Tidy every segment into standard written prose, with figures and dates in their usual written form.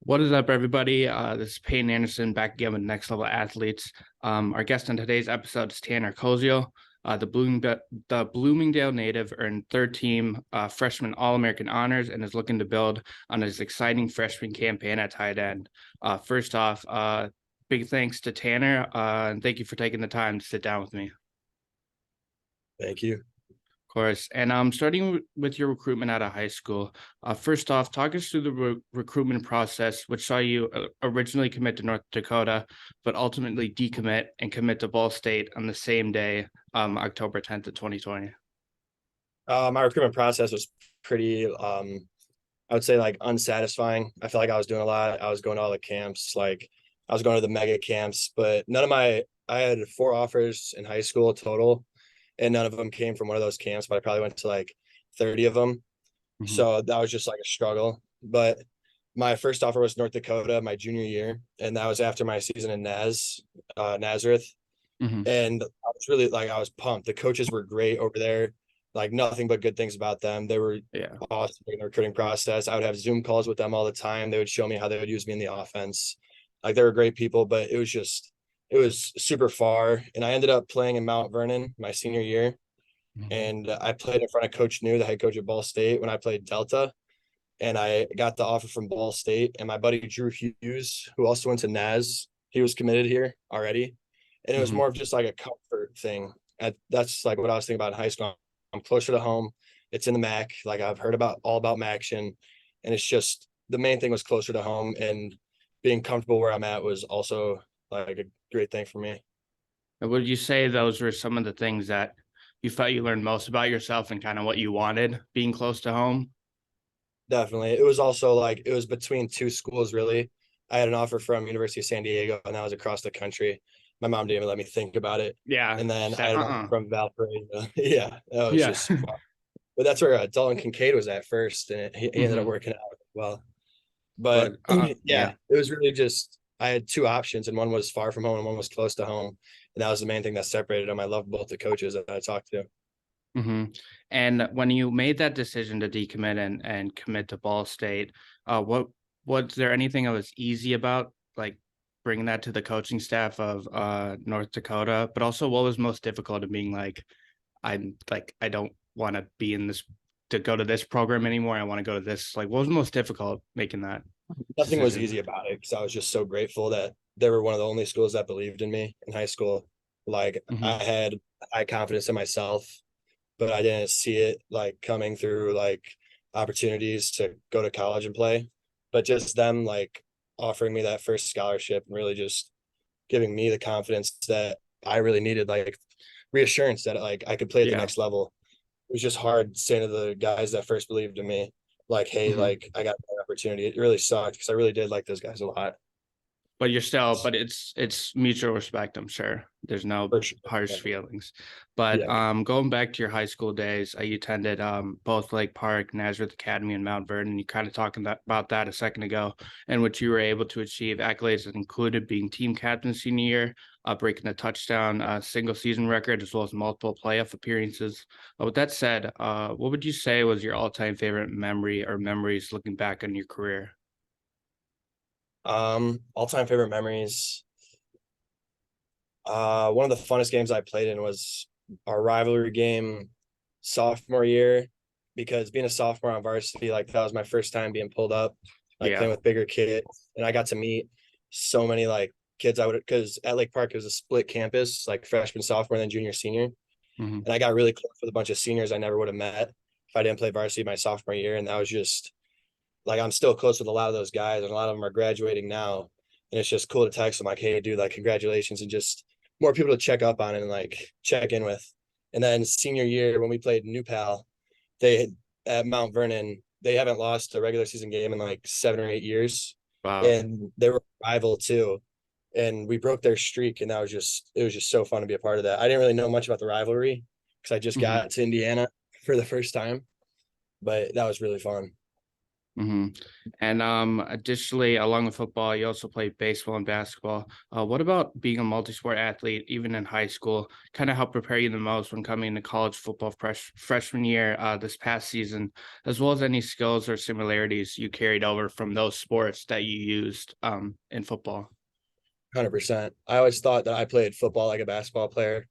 What is up, everybody? This is Peyton Anderson back again with Next Level Athletes. Our guest on today's episode is Tanner Koziol. The Bloomingdale native earned third team freshman All-American honors and is looking to build on his exciting freshman campaign at tight end. First off, big thanks to Tanner, and thank you for taking the time to sit down with me. Thank you. Of course. And starting with your recruitment out of high school, first off, talk us through the recruitment process, which saw you originally commit to North Dakota, but ultimately decommit and commit to Ball State on the same day, October 10th of 2020. My recruitment process was pretty, I would say like unsatisfying. I felt like I was doing a lot. I was going to all the camps, like I was going to the mega camps, but I had 4 offers in high school total, and none of them came from one of those camps, but I probably went to like 30 of them. Mm-hmm. So that was just like a struggle. But my first offer was North Dakota my junior year, and that was after my season in Nazareth. Mm-hmm. And I was pumped. The coaches were great over there, like nothing but good things about them. They were awesome in the recruiting process. I would have Zoom calls with them all the time. They would show me how they would use me in the offense. Like they were great people, but it was super far. And I ended up playing in Mount Vernon my senior year. Mm-hmm. And I played in front of Coach New, the head coach at Ball State, when I played Delta. And I got the offer from Ball State. And my buddy Drew Hughes, who also went to Naz, he was committed here already. And it was more of just like a comfort thing. That's like what I was thinking about in high school. I'm closer to home. It's in the MAC. Like I've heard all about MACtion. And it's just the main thing was closer to home, and being comfortable where I'm at was also like a great thing for me. And would you say those were some of the things that you felt you learned most about yourself and kind of what you wanted being close to home? Definitely. It was also like it was between 2 schools, really. I had an offer from University of San Diego, and that was across the country. My mom didn't even let me think about it. Yeah. And then I had an offer from Valparaiso. Yeah, that was Yeah. just fun. But that's where Dalton Kincaid was at first, and he ended up working out well. But yeah, it was really just I had 2 options, and one was far from home and one was close to home. And that was the main thing that separated them. I love both the coaches that I talked to. Mm-hmm. And when you made that decision to decommit and commit to Ball State, what was there anything that was easy about like bringing that to the coaching staff of North Dakota, but also what was most difficult of being like, I don't want to be in this to go to this program anymore. I want to go to this. Like, what was most difficult making that Nothing was decision? easy about it because I was just so grateful that they were one of the only schools that believed in me in high school. Like I had high confidence in myself, but I didn't see it like coming through like opportunities to go to college and play. But just them like offering me that first scholarship and really just giving me the confidence that I really needed, like reassurance that like I could play at the next level. It was just hard saying to the guys that first believed in me, like, hey, like I got an opportunity. It really sucked because I really did like those guys a lot. But it's mutual respect, I'm sure. There's no harsh feelings. But going back to your high school days, you attended both Lake Park, Nazareth Academy, and Mount Vernon. You kind of talking about that a second ago, in which you were able to achieve accolades that included being team captain senior year, breaking the touchdown single season record, as well as multiple playoff appearances. With that said, what would you say was your all-time favorite memory or memories looking back on your career? All-time favorite memories. One of the funnest games I played in was our rivalry game sophomore year, because being a sophomore on varsity, like that was my first time being pulled up, like playing with bigger kids, and I got to meet so many like kids because at Lake Park it was a split campus, like freshman, sophomore, and then junior, senior, and I got really close with a bunch of seniors I never would have met if I didn't play varsity my sophomore year, and that was just like I'm still close with a lot of those guys, and a lot of them are graduating now, and it's just cool to text them like, hey dude, like congratulations, and just more people to check up on and like check in with. And then senior year when we played New Pal, they at Mount Vernon, they haven't lost a regular season game in like 7 or 8 years. Wow. And they were a rival too. And we broke their streak, and it was just so fun to be a part of that. I didn't really know much about the rivalry because I just got to Indiana for the first time, but that was really fun. Mm-hmm. And additionally, along with football, you also play baseball and basketball. What about being a multi-sport athlete, even in high school, kind of helped prepare you the most when coming to college football freshman year this past season, as well as any skills or similarities you carried over from those sports that you used in football? 100%. I always thought that I played football like a basketball player,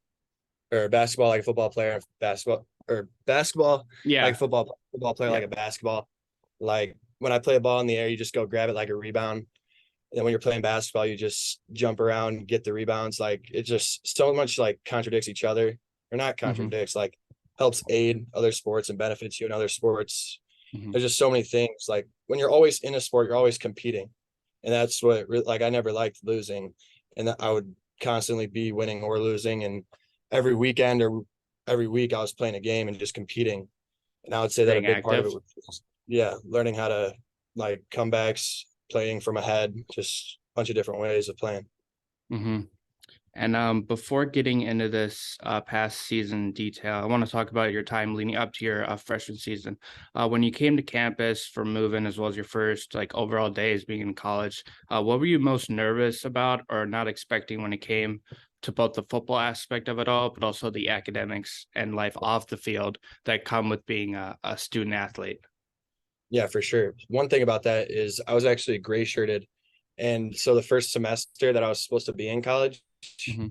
or basketball like a football player, and basketball like Yeah. a football player like Yeah. a basketball. Like when I play a ball in the air, you just go grab it like a rebound. And then when you're playing basketball, you just jump around, get the rebounds. Like it just so much like contradicts each other, or not Mm-hmm. contradicts, like helps aid other sports and benefits you in other sports. Mm-hmm. There's just so many things. Like when you're always in a sport, you're always competing, and that's what like I never liked losing, and I would constantly be winning or losing, and every weekend or every week I was playing a game and just competing. And I would say that a Staying big part of active. it was just, yeah, learning how to like comebacks, playing from ahead, just a bunch of different ways of playing. Mm-hmm. And before getting into this past season detail, I want to talk about your time leading up to your freshman season. When you came to campus for moving, as well as your first like overall days being in college, what were you most nervous about or not expecting when it came to both the football aspect of it all, but also the academics and life off the field that come with being a student athlete? Yeah, for sure. One thing about that is I was actually gray shirted. And so the first semester that I was supposed to be in college, Mm-hmm.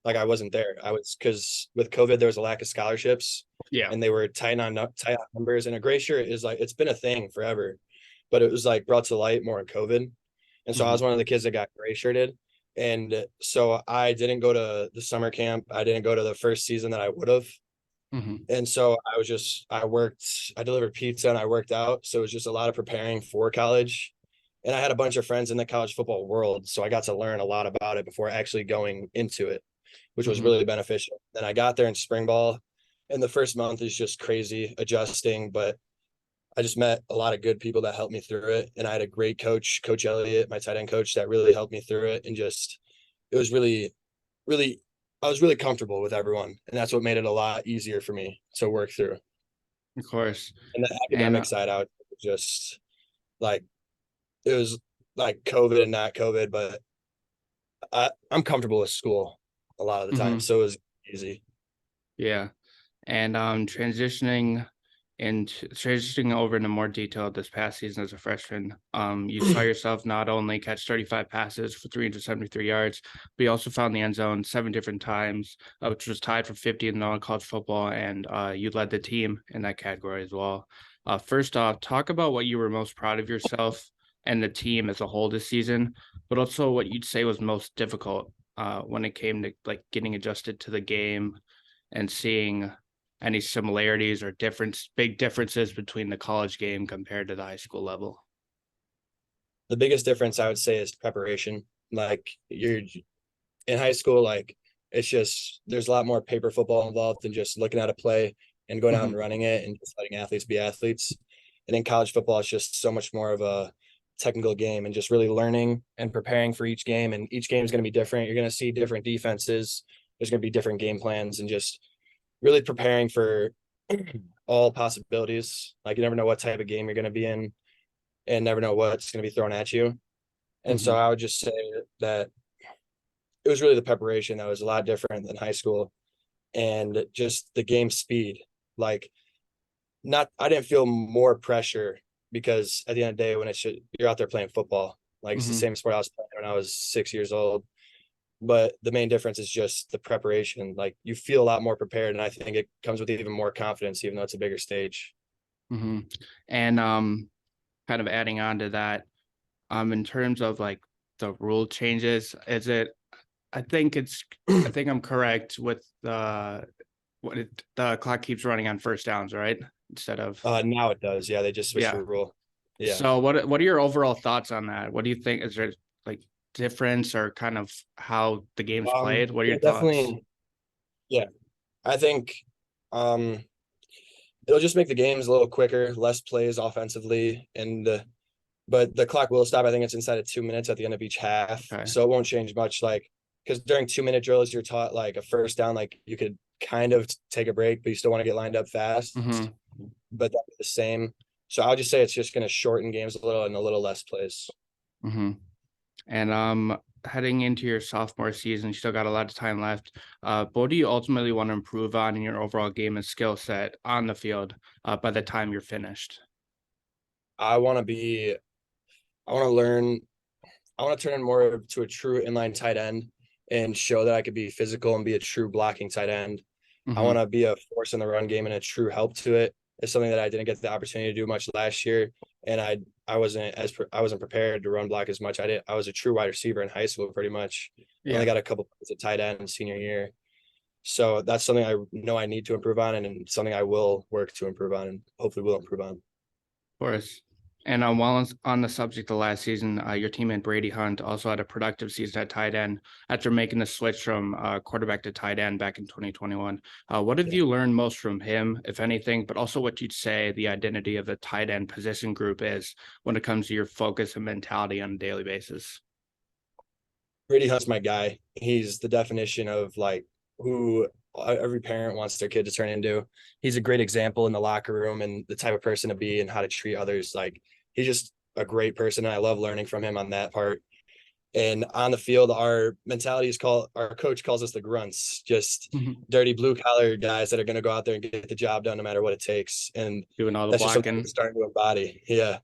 like I wasn't there. I was because with COVID there was a lack of scholarships, Yeah. and they were tight on numbers. And a gray shirt is like it's been a thing forever, but it was like brought to light more in COVID. And so I Mm-hmm. was one of the kids that got gray shirted. And so I didn't go to the summer camp. I didn't go to the first season that I would have. Mm-hmm. And so I worked, I delivered pizza and I worked out. So it was just a lot of preparing for college. And I had a bunch of friends in the college football world. So I got to learn a lot about it before actually going into it, which was Mm-hmm. really beneficial. Then I got there in spring ball, and the first month is just crazy adjusting, but I just met a lot of good people that helped me through it. And I had a great coach, Coach Elliott, my tight end coach, that really helped me through it. And just, it was really, I was really comfortable with everyone. And that's what made it a lot easier for me to work through. Of course. And the And academic side out, just like, it was like COVID and not COVID, but I'm comfortable with school a lot of the time. mhm, So it was easy. yeah. And transitioning over into more detail this past season as a freshman, you saw yourself not only catch 35 passes for 373 yards, but you also found the end zone 7 different times, which was tied for 50 in non-college football, and you led the team in that category as well. First off, talk about what you were most proud of yourself and the team as a whole this season, but also what you'd say was most difficult when it came to like getting adjusted to the game and seeing any similarities or big differences between the college game compared to the high school level? The biggest difference I would say is preparation. Like you're in high school, like it's just there's a lot more paper football involved than just looking at a play and going out Mm-hmm. and running it and just letting athletes be athletes. And in college football, it's just so much more of a technical game and just really learning and preparing for each game. And each game is going to be different. You're going to see different defenses. There's going to be different game plans, and just really preparing for all possibilities. Like you never know what type of game you're going to be in, and never know what's going to be thrown at you. And so Mm-hmm. I would just say that it was really the preparation that was a lot different than high school, and just the game speed. Like not I didn't feel more pressure because at the end of the day when you're out there playing football, like it's the Mm-hmm. same sport I was playing when I was 6 years old. But the main difference is just the preparation. Like you feel a lot more prepared, and I think it comes with even more confidence, even though it's a bigger stage. Mm-hmm. And kind of adding on to that, in terms of like the rule changes, I think I'm correct with the clock keeps running on first downs, right? Instead of Now it does. Yeah, they just switched yeah. the rule. Yeah. So what are your overall thoughts on that? What do you think? Is there like difference or kind of how the game's played? What are Yeah, your thoughts? definitely. Yeah. I think um it'll just make the games a little quicker, less plays offensively, and but the clock will stop. I think it's inside of 2 minutes at the end of each half, Okay. so it won't change much. Like because during 2 minute drills, you're taught like a first down, like you could kind of take a break, but you still want to get lined up fast. Mm-hmm. But that's the same. So I'll just say it's just going to shorten games a little and a little less plays. Mm-hmm. And heading into your sophomore season, you still got a lot of time left. What do you ultimately want to improve on in your overall game and skill set on the field by the time you're finished? I want to be, I want to learn, I want to turn more to a true inline tight end and show that I could be physical and be a true blocking tight end. I Mm-hmm. want to be a force in the run game and a true help to it. It's something that I didn't get the opportunity to do much last year, and I wasn't prepared to run block as much. I was a true wide receiver in high school pretty much. I only Yeah, got a couple points at tight end in senior year, so that's something I know I need to improve on, and something I will work to improve on, and hopefully will improve on. of course. And while on the subject of last season, your teammate Brady Hunt also had a productive season at tight end after making the switch from quarterback to tight end back in 2021. What have Yeah. you learned most from him, if anything, but also what you'd say the identity of the tight end position group is when it comes to your focus and mentality on a daily basis? Brady Hunt's my guy. He's the definition of like who every parent wants their kid to turn into. He's a great example in the locker room and the type of person to be and how to treat others. Like he's just a great person. And I love learning from him on that part. And on the field, our mentality is called, our coach calls us the grunts, just Mhm. dirty blue collar guys that are going to go out there and get the job done no matter what it takes. And Doing all the that's just something I'm blocking. starting to embody. Yeah,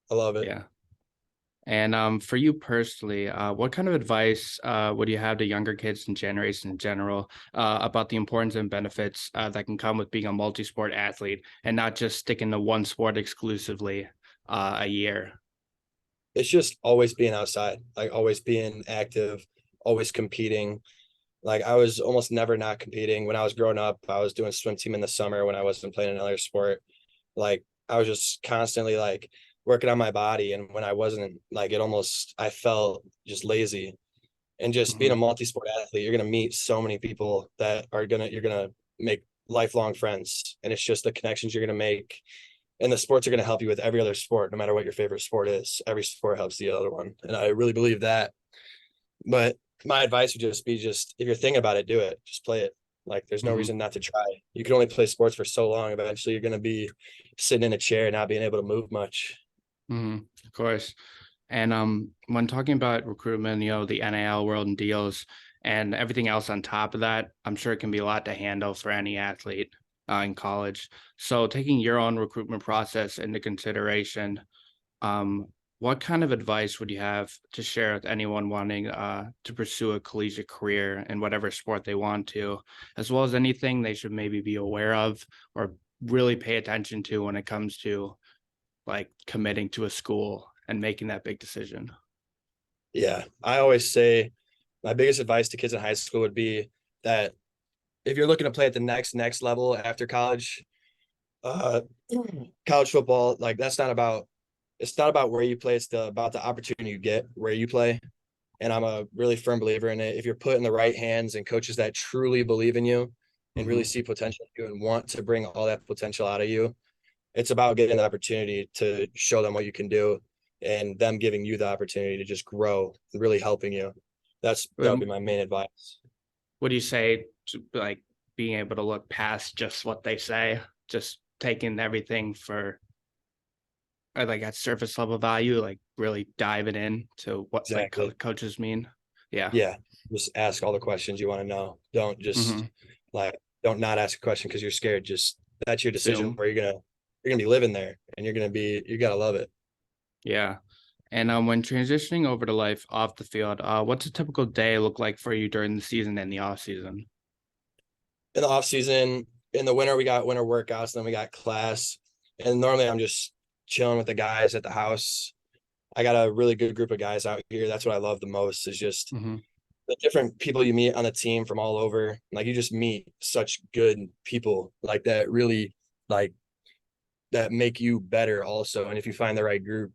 I love it. Yeah. And for you personally, what kind of advice would you have to younger kids and generation in general about the importance and benefits that can come with being a multi-sport athlete and not just sticking to one sport exclusively a year? It's just always being outside, like always being active, always competing. Like I was almost never not competing. When I was growing up, I was doing swim team in the summer when I wasn't playing another sport. Like I was just constantly like working on my body. And when I wasn't, like it almost I felt just lazy. And just being a Hmm. multi-sport athlete, you're gonna meet so many people that are gonna you're gonna make lifelong friends. And it's just the connections you're gonna make. And the sports are going to help you with every other sport, no matter what your favorite sport is. Every sport helps the other one. And I really believe that. But my advice would just be just if you're thinking about it, do it. Just play it. Like there's no Hmm. reason not to try. You can only play sports for so long. Eventually you're going to be sitting in a chair, not being able to move much. Hmm. Of course. And when talking about recruitment, the NIL world and deals and everything else on top of that, I'm sure it can be a lot to handle for any athlete in college. So taking your own recruitment process into consideration, um, what kind of advice would you have to share with anyone wanting to pursue a collegiate career in whatever sport they want to, as well as anything they should maybe be aware of or really pay attention to when it comes to like committing to a school and making that big decision? Yeah. I always say my biggest advice to kids in high school would be that if you're looking to play at the next level after college, uh college football, like that's not about it's not about where you play, it's about the opportunity you get where you play. And I'm a really firm believer in it. If you're put in the right hands and coaches that truly believe in you and really Hmm. see potential in you and want to bring all that potential out of you, it's about getting the opportunity to show them what you can do and them giving you the opportunity to just grow and really helping you. That would be my main advice. What do you say to like being able to look past just what they say, just taking everything for or like at surface level value, like really diving in to what like Exactly. coaches mean? Yeah. Yeah. Just ask all the questions you want to know. Don't just Hmm. like don't not ask a question because you're scared. Just that's your decision Assume. where you're gonna be living there and you gotta love it. Yeah. And when transitioning over to life off the field, what's a typical day look like for you during the season and the off season? In the off season, in the winter we got winter workouts, then we got class. And normally I'm just chilling with the guys at the house. I got a really good group of guys out here. That's what I love the most is just Hmm. the different people you meet on the team from all over. Like you just meet such good people like that really like that make you better also. And if you find the right group,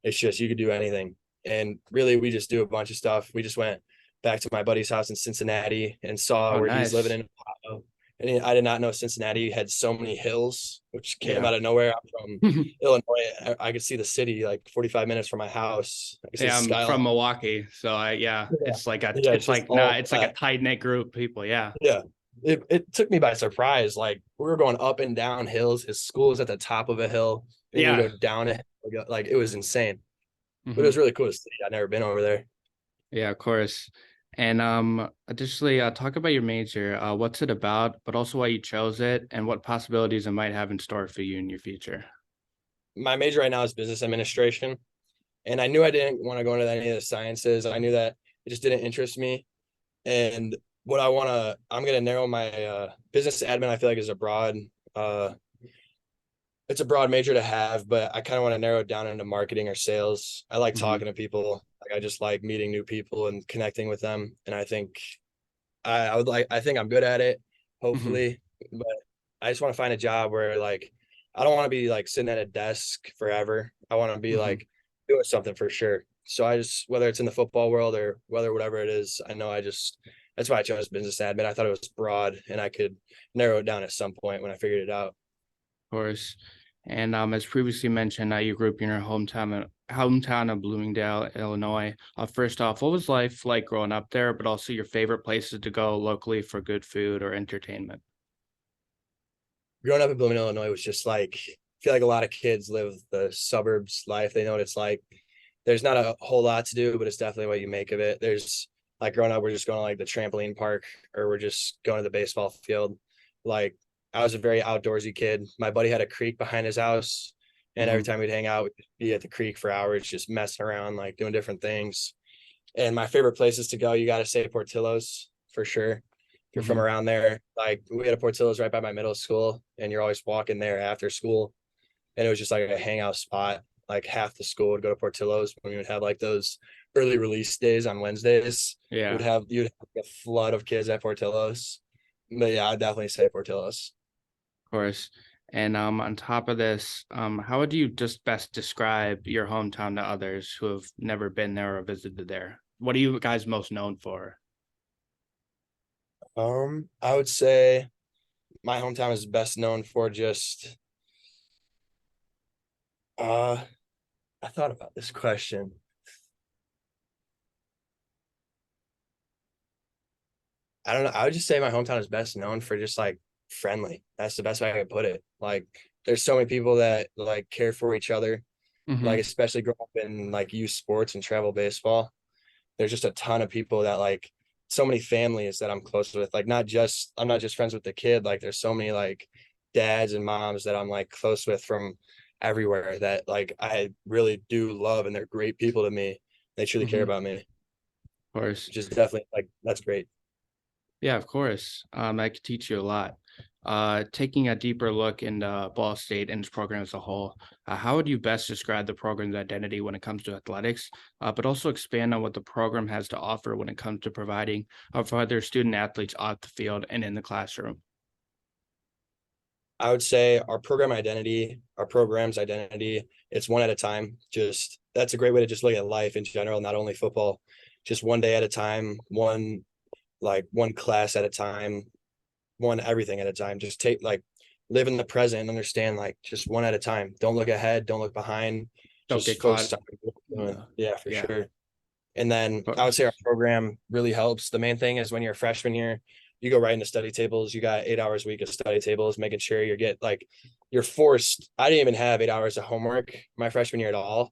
it's just you could do anything. And really we just do a bunch of stuff. We just went back to my buddy's house in Cincinnati and saw Oh, where he's living nice. in Ohio. And I did not know Cincinnati had so many hills, which came Yeah. out of nowhere. I'm from Illinois. I could see the city like 45 minutes from my house. I could see the Yeah, I'm skyline. from Milwaukee, so yeah, Yeah. it's like a Yeah, it's just like all not it's like a that. tight knit group of people. Yeah. Yeah. It took me by surprise. Like we were going up and down hills. His school is at the top of a hill. and you Yeah. go down it. Like it was insane. But it Hmm. was really cool to see. I'd never been over there. Yeah, of course. And additionally, talk about your major. What's it about, but also why you chose it and what possibilities it might have in store for you in your future. My major right now is business administration. And I knew I didn't want to go into any of the sciences. I knew that it just didn't interest me. And I'm gonna narrow my business admin. I feel like is a uh, it's a broad major to have, but I kind of want to narrow it down into marketing or sales. I like Hmm. talking to people. Like I just like meeting new people and connecting with them. And I think I think I'm good at it, Hmm. hopefully. But I just want to find a job where like I don't want to be like sitting at a desk forever. I want to be Hmm. like doing something for sure. So I just whether it's in the football world or whatever it is, I know that's why I chose business admin. I thought it was broad and I could narrow it down at some point when I figured it out. Of course. And as previously mentioned, you grew up in your hometown of Bloomingdale, Illinois. First off, what was life like growing up there, but also your favorite places to go locally for good food or entertainment? Growing up in Bloomingdale, Illinois was just like I feel like a lot of kids live the suburbs life. They know what it's like. There's not a whole lot to do, but it's definitely what you make of it. There's like growing up, we're just going to like the trampoline park or we're just going to the baseball field. Like I was a very outdoorsy kid. My buddy had a creek behind his house, and every Hmm. time we'd hang out, we'd be at the creek for hours, just messing around, like doing different things. And my favorite places to go, you got to say Portillo's for sure. If you're from Hmm. around there, like we had a Portillo's right by my middle school, and you're always walking there after school. And it was just like a hangout spot. Like half the school would go to Portillo's when we would have like those early release days on Wednesdays. Yeah, of You'd have a flood of kids at Portillo's. But yeah, I'd definitely say Portillo's. course. And on top of this, how would you just best describe your hometown to others who have never been there or visited there? What are you guys most known for? I would say my hometown is best known for just uh I thought about this question. I don't know. I would just say my hometown is best known for just like friendly. That's the best way I could put it. Like there's so many people that like care for each other, like Hmm. especially growing up in like youth sports and travel baseball. There's just a ton of people that like so many families that I'm close with. Like I'm not just friends with the kid. Like there's so many like dads and moms that I'm like close with from everywhere that like I really do love and they're great people to me. They truly care Hmm. about me, Of course. which is definitely like that's great. Yeah, of course. I could teach you a lot. Taking a deeper look into Ball State and its program as a whole, how would you best describe the program's identity when it comes to athletics, but also expand on what the program has to offer when it comes to providing for other student athletes off the field and in the classroom? I would say our program's identity, it's one at a time. Just that's a great way to just look at life in general, not only football, just one day at a time, one class at a time, one everything at a time. Just take like live in the present and understand like just one at a time. Don't look ahead, don't look behind. Don't get Just caught. focus on what you're doing. Yeah, for Yeah, sure. And then of I would say our course. program really helps. The main thing is when you're a freshman here, you go right into study tables. You got 8 hours a week of study tables, making sure you're forced. I didn't even have 8 hours of homework my freshman year at all,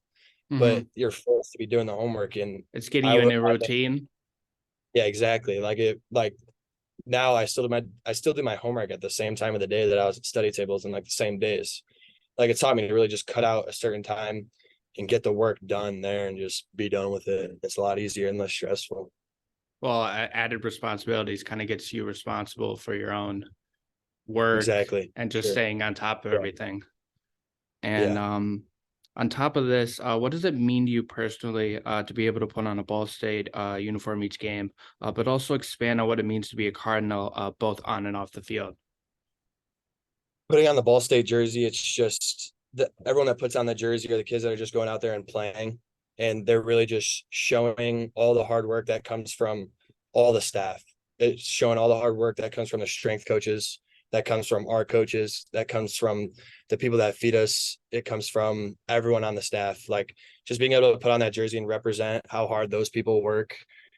but Hmm. you're forced to be doing the homework. And It's getting I you in would, a routine. yeah, exactly. Like now I still do my homework at the same time of the day that I was at study tables and like the same days. Like it taught me to really just cut out a certain time and get the work done there and just be done with it. It's a lot easier and less stressful. Well, added responsibilities kind of gets you responsible for your own work Exactly. and just Sure. staying on top of Yeah. everything. And Yeah. on top of this, what does it mean to you personally to be able to put on a Ball State uniform each game, but also expand on what it means to be a Cardinal, both on and off the field? Putting on the Ball State jersey, it's just everyone that puts on the jersey are the kids that are just going out there and playing, and they're really just showing all the hard work that comes from all the staff. It's showing all the hard work that comes from the strength coaches, that comes from our coaches, that comes from the people that feed us. It comes from everyone on the staff. Like just being able to put on that jersey and represent how hard those people work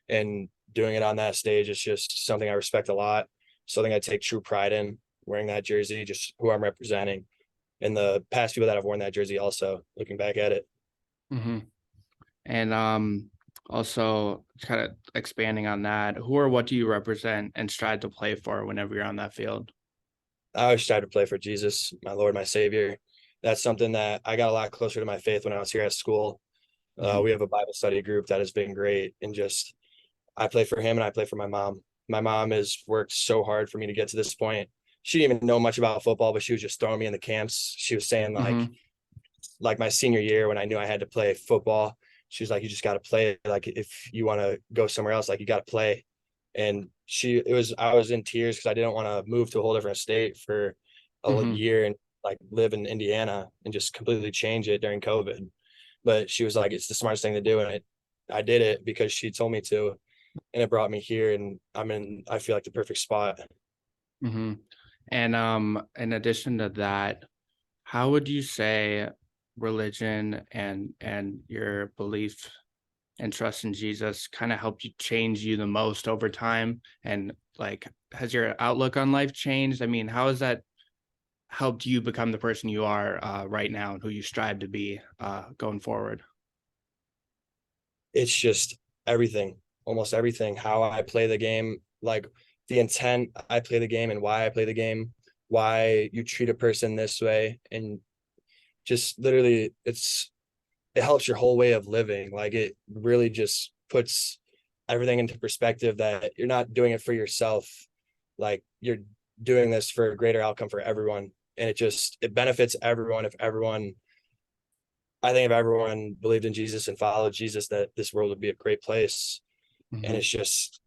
and doing it on that stage is just something I respect a lot. Something I take true pride in wearing that jersey, just who I'm representing. and the past people that have worn that jersey also, looking back at it. Mm-hmm. And also kind of expanding on that, who or what do you represent and strive to play for whenever you're on that field? I always try to play for Jesus, my Lord, my Savior. That's something that I got a lot closer to my faith when I was here at school. Mm-hmm. We have a Bible study group that has been great, and just I play for him and I play for my mom. My mom has worked so hard for me to get to this point. She didn't even know much about football, but she was just throwing me in the camps. She was saying Mm-hmm. like my senior year when I knew I had to play football, she was like, you just got to play. Like if you want to go somewhere else, like you got to play. And I was in tears because I didn't want to move to a whole different state for a Mm-hmm. year and like live in Indiana and just completely change it during COVID. But she was like, it's the smartest thing to do. And I did it because she told me to, and it brought me here, and I feel like the perfect spot. Mm-hmm. And in addition to that, how would you say religion and your belief and trust in Jesus kind of helped you change you the most over time? And like, has your outlook on life changed? I mean, how has that helped you become the person you are right now and who you strive to be going forward? It's just everything, almost everything, how I play the game, like the intent I play the game and why I play the game, why you treat a person this way, and just literally it helps your whole way of living. Like it really just puts everything into perspective that you're not doing it for yourself. Like you're doing this for a greater outcome for everyone. And it benefits everyone if everyone believed in Jesus and followed Jesus, that this world would be a great place. And Mm-hmm. it's just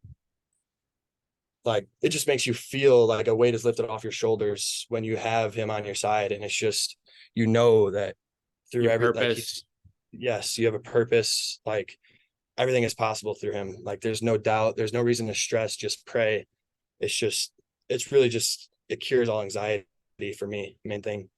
like, it just makes you feel like a weight is lifted off your shoulders when you have him on your side. And it's just, you know, that through Your like, purpose. yes, you have a purpose. Like everything is possible through him. Like there's no doubt, there's no reason to stress, just pray. It's just, it's really just, it cures all anxiety for me, main thing.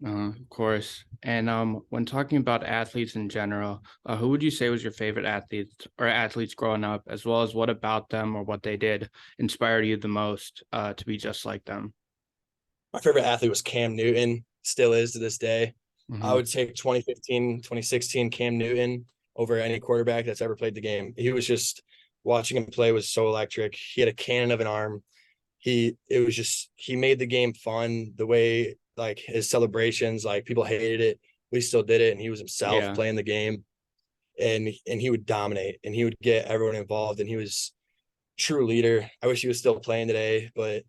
Of course. And when talking about athletes in general, who would you say was your favorite athlete or athletes growing up, as well as what about them or what they did inspired you the most to be just like them? My favorite athlete was Cam Newton, still is to this day. I Mm-hmm. would take 2015, 2016 Cam Newton over any quarterback that's ever played the game. He was just, watching him play was so electric. He had a cannon of an arm. He made the game fun. The way like his celebrations, like people hated it, but he still did it, and he was himself Yeah. playing the game. And he would dominate, and he would get everyone involved, and he was true leader. I wish he was still playing today, but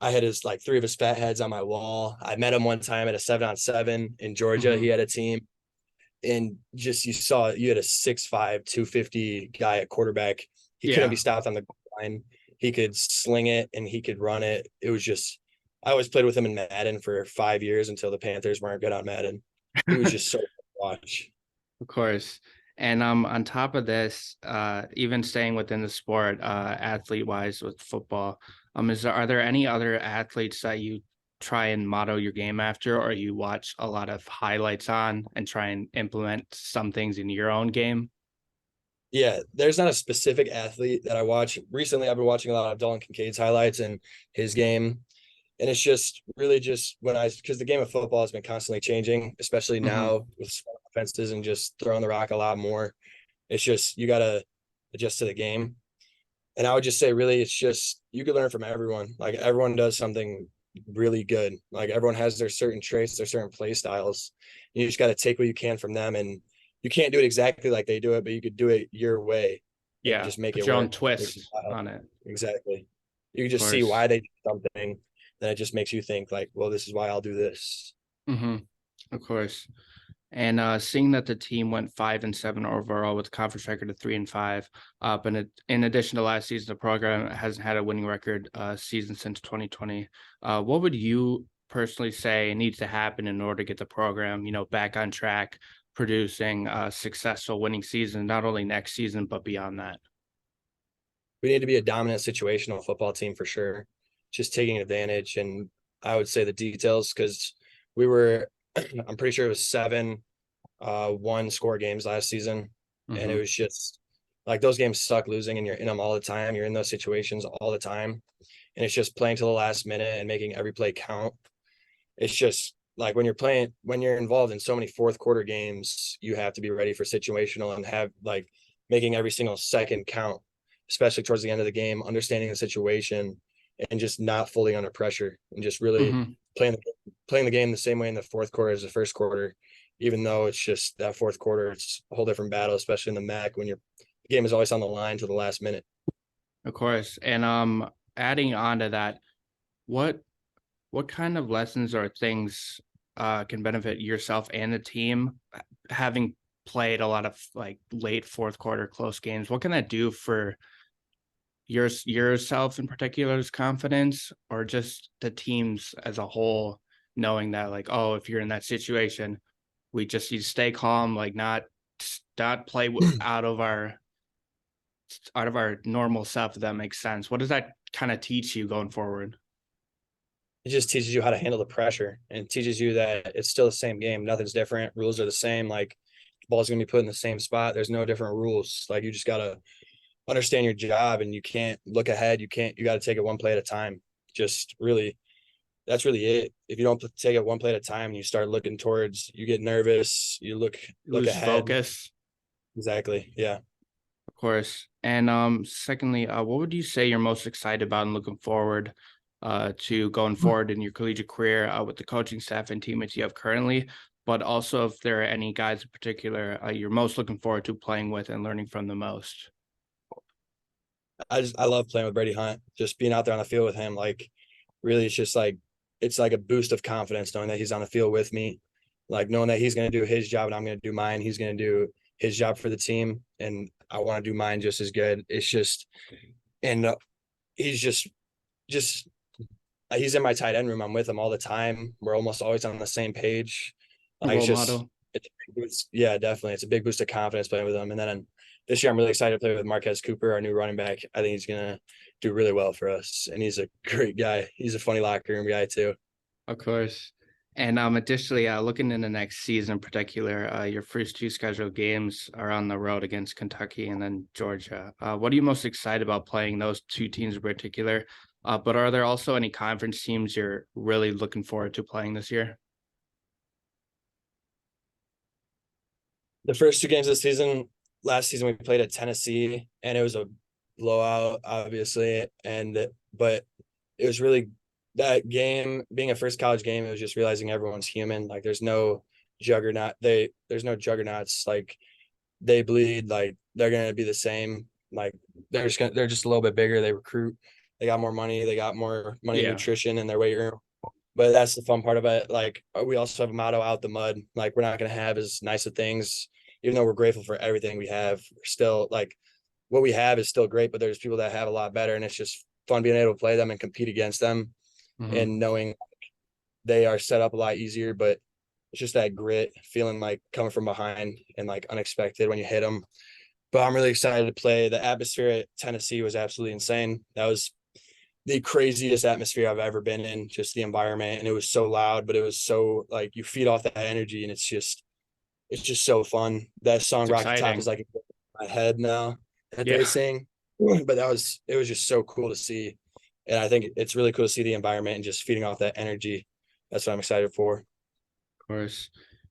I had his like three of his fat heads on my wall. I met him one time at a 7-on-7 in Georgia. He Mm-hmm. had a team, and just you had a 6'5", 250 guy at quarterback. He couldn't be Yeah. stopped on the goal line. He could sling it and he could run it. It was just, I always played with him in Madden for 5 years until the Panthers weren't good on Madden. He was just so fun to watch. Of course. And on top of this, even staying within the sport, athlete wise with football, are there any other athletes that you try and model your game after, or you watch a lot of highlights on and try and implement some things in your own game? Yeah, there's not a specific athlete that I watch. Recently, I've been watching a lot of Dalton Kincaid's highlights and his game. And it's just really just because the game of football has been constantly changing, especially Mm-hmm. now with small offenses and just throwing the rock a lot more. It's just, you got to adjust to the game. And I would just say, really, it's just, you could learn from everyone. Like everyone does something really good. Like everyone has their certain traits, their certain play styles. You just got to take what you can from them. And you can't do it exactly like they do it, but you could do it your way and Yeah. just make Put it your own work, which is twist wild. on it, Exactly. You can of just see course. why they did something. Then it just makes you think like, well, this is why I'll do this. Mm-hmm. Of course. And seeing that the team went 5-7 overall with a conference record of 3-5, but in addition to last season, the program hasn't had a winning record season since 2020. What would you personally say needs to happen in order to get the program, back on track, producing a successful winning season, not only next season but beyond that? We need to be a dominant situational football team for sure. Just taking advantage. And I would say the details, because we were, I'm pretty sure it was 7 1-score games last season. And it Mm-hmm. was just like those games suck losing, and you're in them all the time. You're in those situations all the time. And it's just playing to the last minute and making every play count. It's just like when you're involved in so many fourth quarter games, you have to be ready for situational and have like making every single second count, especially towards the end of the game, understanding the situation and just not folding under pressure and just really Mm-hmm. playing the game the same way in the fourth quarter as the first quarter, even though it's just that fourth quarter, it's a whole different battle, especially in the MAC when the game is always on the line to the last minute. Of course. And adding on to that, what kind of lessons or things can benefit yourself and the team having played a lot of like late fourth quarter close games? What can that do for yourself in particular's confidence, or just the teams as a whole, knowing that like, oh, if you're in that situation, we just need to stay calm, like not play out of our normal self, if that makes sense. What does that kind of teach you going forward? It just teaches you how to handle the pressure and teaches you that it's still the same game. Nothing's different. Rules are the same. Like the ball's going to be put in the same spot. There's no different rules. Like you just got to understand your job and you can't look ahead. You got to take it one play at a time. Just really, that's really it. If you don't take it one play at a time and you start looking towards, you get nervous, you look Lose ahead. focus. Exactly. Yeah. Of course. And secondly, what would you say you're most excited about and looking forward to going forward in your collegiate career with the coaching staff and teammates you have currently, but also if there are any guys in particular you're most looking forward to playing with and learning from the most? I love playing with Brady Hunt, just being out there on the field with him. Like really, it's like a boost of confidence knowing that he's on the field with me, like knowing that he's going to do his job and I'm going to do mine. He's going to do his job for the team and I want to do mine just as good. It's just, and he's just he's in my tight end room. I'm with him all the time. We're almost always on the same page. Like Role model. Yeah, definitely. It's a big boost of confidence playing with him. And then this year, I'm really excited to play with Marquez Cooper, our new running back. I think he's gonna do really well for us, and he's a great guy. He's a funny locker room guy too. Of course. And additionally, looking in the next season in particular, your first two scheduled games are on the road against Kentucky and then Georgia. What are you most excited about playing those two teams in particular? But are there also any conference teams you're really looking forward to playing this year? The first two games of the season, last season we played at Tennessee, and it was a blowout, obviously. But it was really that game being a first college game. It was just realizing everyone's human. Like there's no juggernaut. There's no juggernauts. Like they bleed. Like they're gonna be the same. Like they're just a little bit bigger. They recruit. They got more money. They got more money and nutrition in their weight room. But that's the fun part of it. Like we also have a motto out the mud. Like we're not gonna have as nice of things, even though we're grateful for everything we have. We're still like what we have is still great, but there's people that have a lot better, and it's just fun being able to play them and compete against them, and knowing they are set up a lot easier. But it's just that grit, feeling like coming from behind and like unexpected when you hit them. But I'm really excited to play. The atmosphere at Tennessee was absolutely insane. That was the craziest atmosphere I've ever been in, just the environment. And it was so loud, but it was so like you feed off that energy and it's just so fun. That song Rocky Top is like in my head now that they sing. But it was just so cool to see. And I think it's really cool to see the environment and just feeding off that energy. That's what I'm excited for. Of course.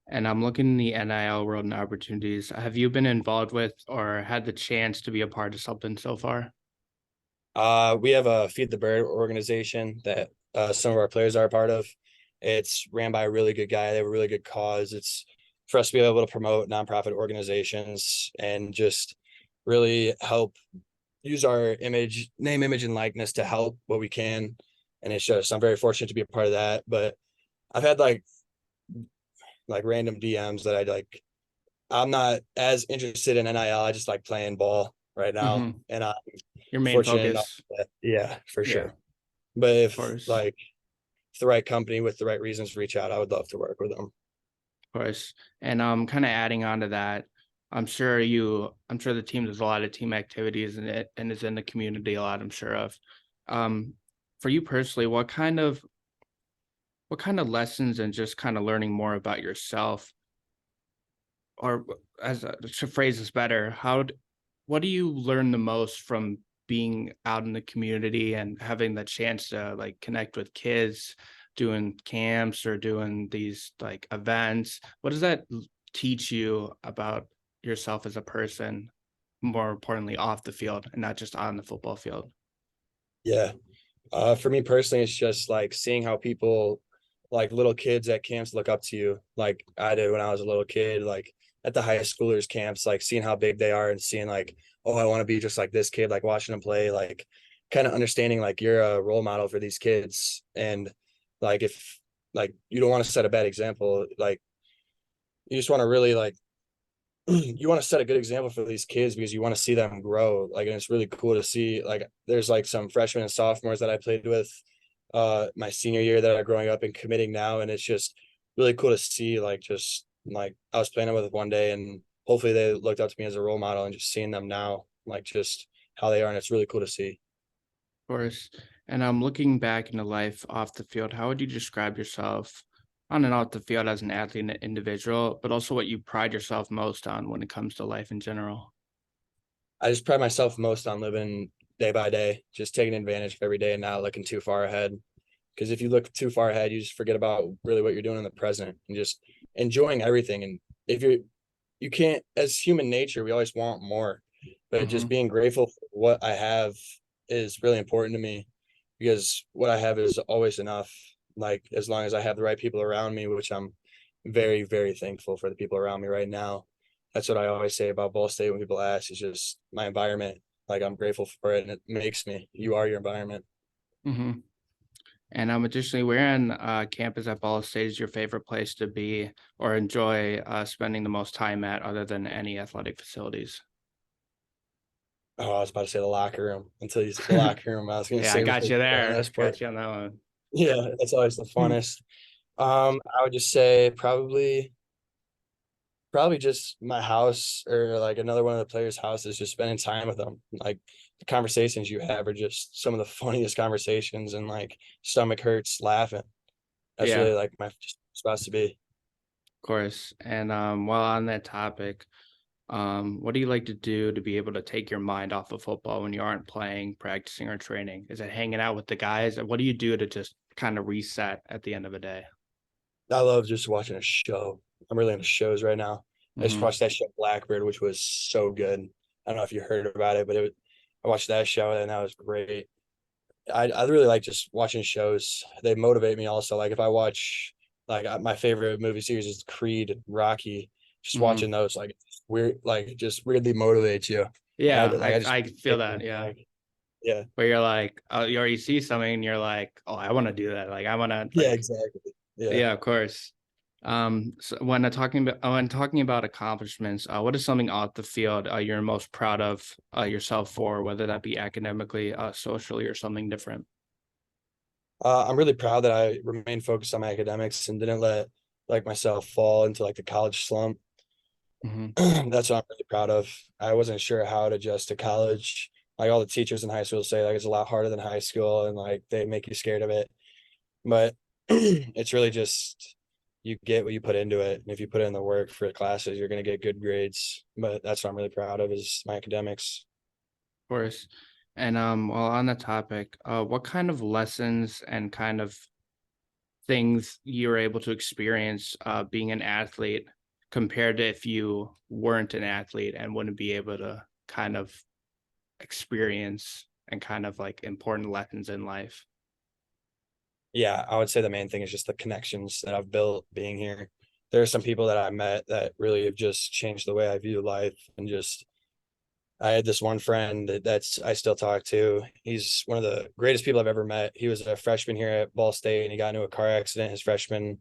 And I'm looking in the NIL world and opportunities. Have you been involved with or had the chance to be a part of something so far? We have a Feed the Bird organization that some of our players are a part of. It's ran by a really good guy. They have a really good cause. It's for us to be able to promote nonprofit organizations and just really help use our name, image, and likeness to help what we can. And it's just, I'm very fortunate to be a part of that. But I've had like random DMs that I'm not as interested in NIL. I just like playing ball right now. And I'm your main focus. Yeah, for sure. But if like the right company with the right reasons reach out, I would love to work with them. Of course. And kind of adding on to that, I'm sure the team does a lot of team activities and is in the community a lot, I'm sure of. For you personally, what kind of lessons and just kind of learning more about yourself, or to phrase this better, what do you learn the most from being out in the community and having the chance to like connect with kids, doing camps or doing these like events, what does that teach you about yourself as a person, more importantly off the field and not just on the football field? Yeah. For me personally, it's just like seeing how people, like little kids at camps, look up to you, like I did when I was a little kid, like at the high schoolers camps, like seeing how big they are and seeing like, oh, I want to be just like this kid, like watching them play, like kind of understanding like you're a role model for these kids. And like if like you don't want to set a bad example, like you just want to really like you want to set a good example for these kids because you want to see them grow. Like, and it's really cool to see, like, there's like some freshmen and sophomores that I played with my senior year that are growing up and committing now. And it's just really cool to see, like, just like I was playing with one day and hopefully they looked up to me as a role model, and just seeing them now, like just how they are. And it's really cool to see. Of course. And looking back into life off the field, how would you describe yourself on and off the field as an athlete and an individual, but also what you pride yourself most on when it comes to life in general? I just pride myself most on living day by day, just taking advantage of every day and not looking too far ahead. Because if you look too far ahead, you just forget about really what you're doing in the present and just enjoying everything. And if you can't, as human nature, we always want more, but just Hmm. being grateful for what I have is really important to me, because what I have is always enough. Like as long as I have the right people around me, which I'm very, very thankful for the people around me right now. That's what I always say about Ball State when people ask, is just my environment. Like I'm grateful for it and it makes me, you are your environment. Hmm. And additionally, where on campus at Ball State is your favorite place to be or enjoy spending the most time at, other than any athletic facilities? Oh, I was about to say the locker room until you said the locker room. I was going to Yeah, I say got you the there. best part. Got you on that one. Yeah, that's always the funnest. I would just say probably just my house or like another one of the players' houses, just spending time with them. Like the conversations you have are just some of the funniest conversations, and like stomach hurts laughing. That's Yeah, really like my spots to be. of course. And while on that topic, what do you like to do to be able to take your mind off of football when you aren't playing, practicing, or training? Is it hanging out with the guys? What do you do to just kind of reset at the end of a day? I love just watching a show. I'm really into shows right now. I just Hmm. watched that show Blackbird, which was so good. I don't know if you heard about it, but I watched that show and that was great. I really like just watching shows. They motivate me also. Like if I watch, like my favorite movie series is Creed, Rocky. Just Hmm. watching those, like weird, like just weirdly motivates you. Yeah, And I just I feel that. Yeah, like yeah, where you're like, you already see something, and you're like, oh, I want to do that. Like, I want to yeah, like, exactly. Yeah. yeah, of course. So when talking about accomplishments, what is something off the field you're most proud of yourself for, whether that be academically, socially, or something different? I'm really proud that I remained focused on my academics and didn't let like myself fall into like the college slump. Hmm. That's what I'm really proud of. I wasn't sure how to adjust to college. Like all the teachers in high school say, like it's a lot harder than high school, and like they make you scared of it. But it's really just you get what you put into it, and if you put in the work for classes, you're gonna get good grades. But that's what I'm really proud of, is my academics. Of course. And while on the topic, what kind of lessons and kind of things you were able to experience being an athlete compared to if you weren't an athlete and wouldn't be able to kind of experience and kind of like important lessons in life? Yeah, I would say the main thing is just the connections that I've built being here. There are some people that I met that really have just changed the way I view life, and just I had this one friend that's I still talk to. He's one of the greatest people I've ever met. He was a freshman here at Ball State and he got into a car accident his freshman,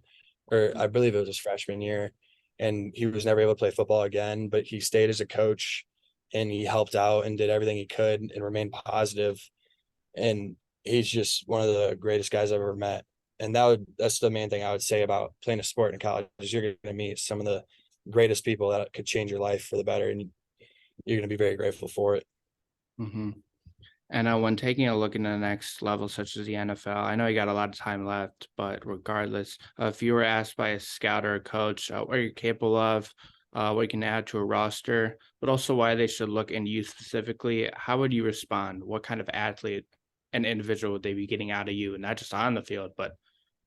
or I believe it was his freshman year, and he was never able to play football again, but he stayed as a coach and he helped out and did everything he could and remained positive. And he's just one of the greatest guys I've ever met. And that's the main thing I would say about playing a sport in college, is you're going to meet some of the greatest people that could change your life for the better, and you're going to be very grateful for it. Hmm. And when taking a look into the next level, such as the NFL, I know you got a lot of time left, but regardless, if you were asked by a scout or a coach what you're capable of, what you can add to a roster, but also why they should look into you specifically, how would you respond? What kind of athlete and individual would they be getting out of you, not just on the field, but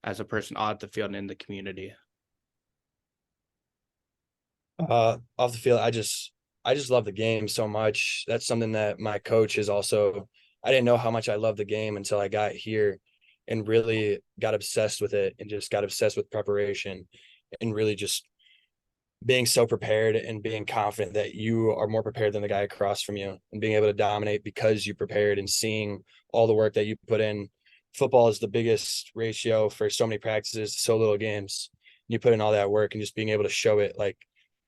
as a person on the field and in the community? Off the field, I just love the game so much. That's something that my coach is also. I didn't know how much I loved the game until I got here and really got obsessed with it and just got obsessed with preparation and really just being so prepared and being confident that you are more prepared than the guy across from you and being able to dominate because you prepared and seeing all the work that you put in. Football is the biggest ratio for so many practices, so little games. You put in all that work and just being able to show it. Like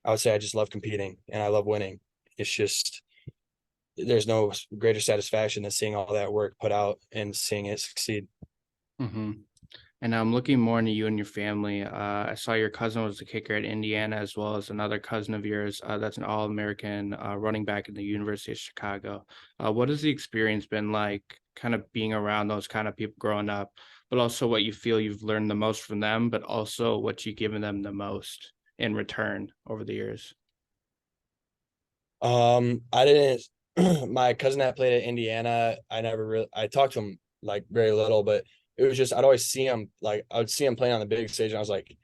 I would say, I just love competing and I love winning. It's just there's no greater satisfaction than seeing all that work put out and seeing it succeed. Mm-hmm. And I'm looking more into you and your family. I saw your cousin was a kicker at Indiana, as well as another cousin of yours that's an All-American running back in the University of Chicago. What has the experience been like, kind of being around those kind of people growing up, but also what you feel you've learned the most from them, but also what you've given them the most in return over the years? I didn't. My cousin that played at Indiana, I never really. I talked to him like very little, but it was just I'd always see him like I would see him playing on the big stage, and I was like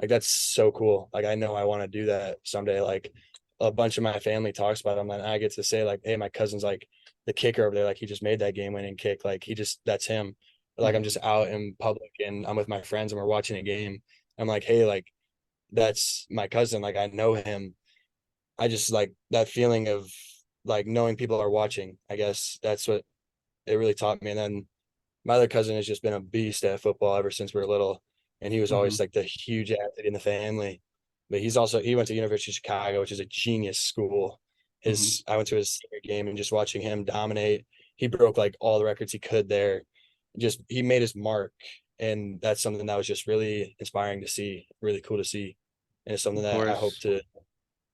that's so cool. Like I know I want to do that someday. Like a bunch of my family talks about him, and I get to say like, hey, my cousin's like the kicker over there. Like he just made that game-winning kick. Like he just that's him. But, like I'm Mhm. just out in public and I'm with my friends and we're watching a game. I'm like, hey, like that's my cousin. Like I know him. I just like that feeling of like knowing people are watching. I guess that's what it really taught me. And then my other cousin has just been a beast at football ever since we were little. And he was always Mhm. like the huge athlete in the family. But he went to University of Chicago, which is a genius school. Mhm. I went to his senior game and just watching him dominate. He broke like all the records he could there. Just he made his mark. And that's something that was just really inspiring to see, really cool to see. And it's something Of that I hope course, to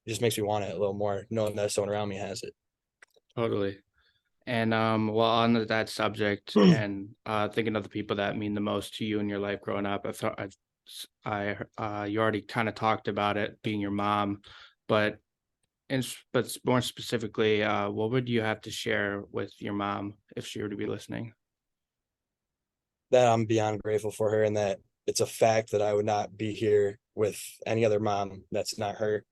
it just makes me want it a little more, knowing that someone around me has it. totally. And well, on that subject, and thinking of the people that mean the most to you in your life growing up, you already kind of talked about it being your mom, but more specifically, what would you have to share with your mom if she were to be listening? That I'm beyond grateful for her and that it's a fact that I would not be here with any other mom that's not her.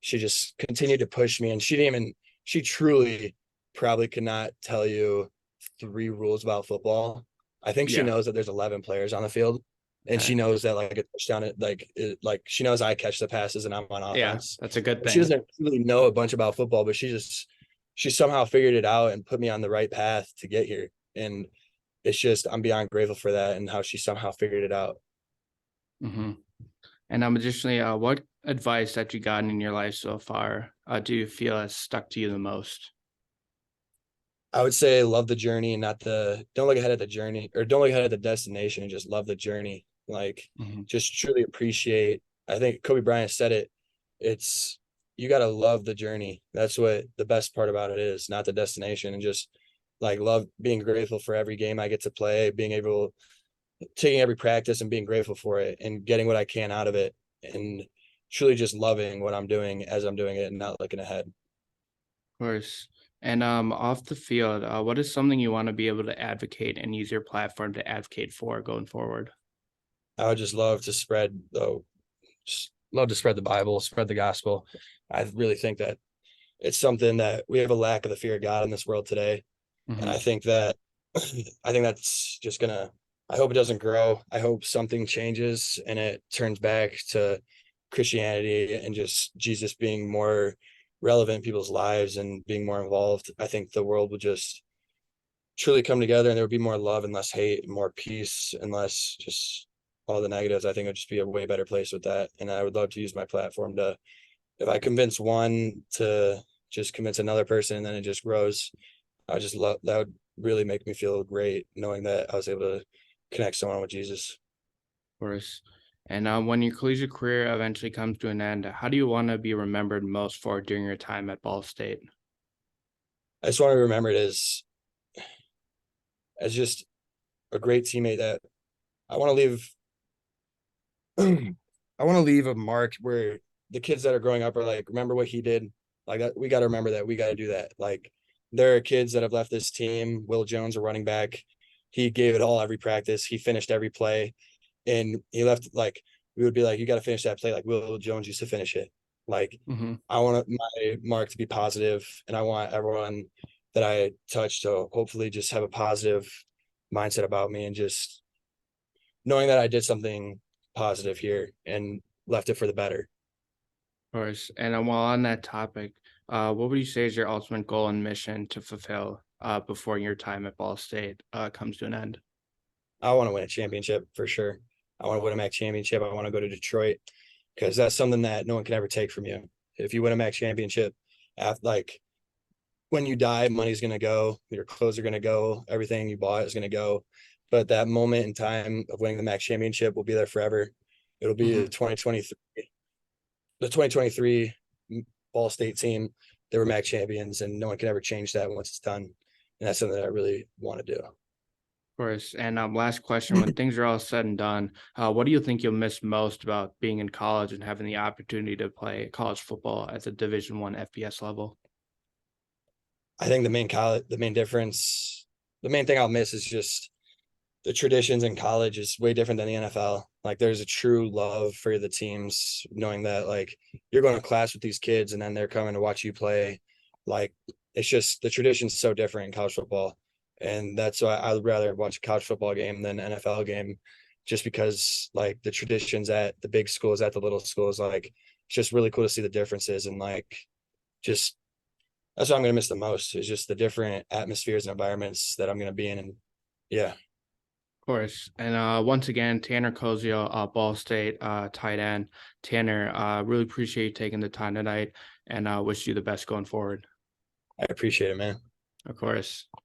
She just continued to push me and she truly probably could not tell you three rules about football. I think she Yeah. knows that there's 11 players on the field and she Okay. knows that like a touchdown like she knows I catch the passes and I'm on Yeah, offense. that's a good She thing. doesn't really know a bunch about football, but she somehow figured it out and put me on the right path to get here. And it's just I'm beyond grateful for that and how she somehow figured it out. Hmm. And additionally, what advice that you gotten in your life so far do you feel has stuck to you the most? I would say love the journey and not the don't look ahead at the journey or don't look ahead at the destination and just love the journey. Like Hmm. just truly appreciate. I think Kobe Bryant said it. It's you got to love the journey. That's what the best part about it is, not the destination and just like love being grateful for every game I get to play, being able taking every practice and being grateful for it and getting what I can out of it and truly just loving what I'm doing as I'm doing it and not looking ahead. Of course. And off the field, what is something you want to be able to advocate and use your platform to advocate for going forward? I would just love to spread the just love to spread the Bible, spread the gospel. I really think that it's something that we have a lack of the fear of God in this world today. And I Hmm. think that I think that's just gonna I hope it doesn't grow. I hope something changes and it turns back to Christianity and just Jesus being more relevant in people's lives and being more involved. I think the world would just truly come together and there would be more love and less hate and more peace and less just all the negatives. I think it would just be a way better place with that. And I would love to use my platform to, if I convince one to just convince another person and then it just grows, I just love that would really make me feel great knowing that I was able to connect someone with Jesus. Of course. And when your collegiate career eventually comes to an end, how do you want to be remembered most for during your time at Ball State? I just want to remember it as just a great teammate that I want to leave I want to leave a mark where the kids that are growing up are like, remember what he did? Like that, we got to remember that. We got to do that. Like there are kids that have left this team. Will Jones, a running back, he gave it all every practice. He finished every play. and he left, like, we would be like, you got to finish that play like Will Jones used to finish it. Like, I want my mark to be positive, and I want everyone that I touch to hopefully just have a positive mindset about me, and just knowing that I did something positive here and left it for the better. Of course. And while on that topic, what would you say is your ultimate goal and mission to fulfill before your time at Ball State comes to an end? I want to win a championship for sure. I want to win a MAC championship. I want to go to Detroit, because that's something that no one can ever take from you. If you win a MAC championship, like, when you die, money's going to go, your clothes are going to go, everything you bought is going to go. But that moment in time of winning the MAC championship will be there forever. It'll be the 2023 Ball State team. They were MAC champions, and no one can ever change that once it's done. And that's something that I really want to do. Of course. And last question, when things are all said and done, what do you think you'll miss most about being in college and having the opportunity to play college football at the Division I FBS level? I think the main thing I'll miss is just the traditions in college is way different than the NFL. Like, there's a true love for the teams, knowing that, like, you're going to class with these kids and then they're coming to watch you play. Like, it's just the tradition's so different in college football. And that's why I would rather watch a college football game than an NFL game, just because, like, the traditions at the big schools, at the little schools, like, it's just really cool to see the differences. And, like, just that's what I'm going to miss the most, is just the different atmospheres and environments that I'm going to be in. And yeah. Of course. And once again, Tanner Koziol, Ball State tight end. Tanner, really appreciate you taking the time tonight, and wish you the best going forward. I appreciate it, man. Of course.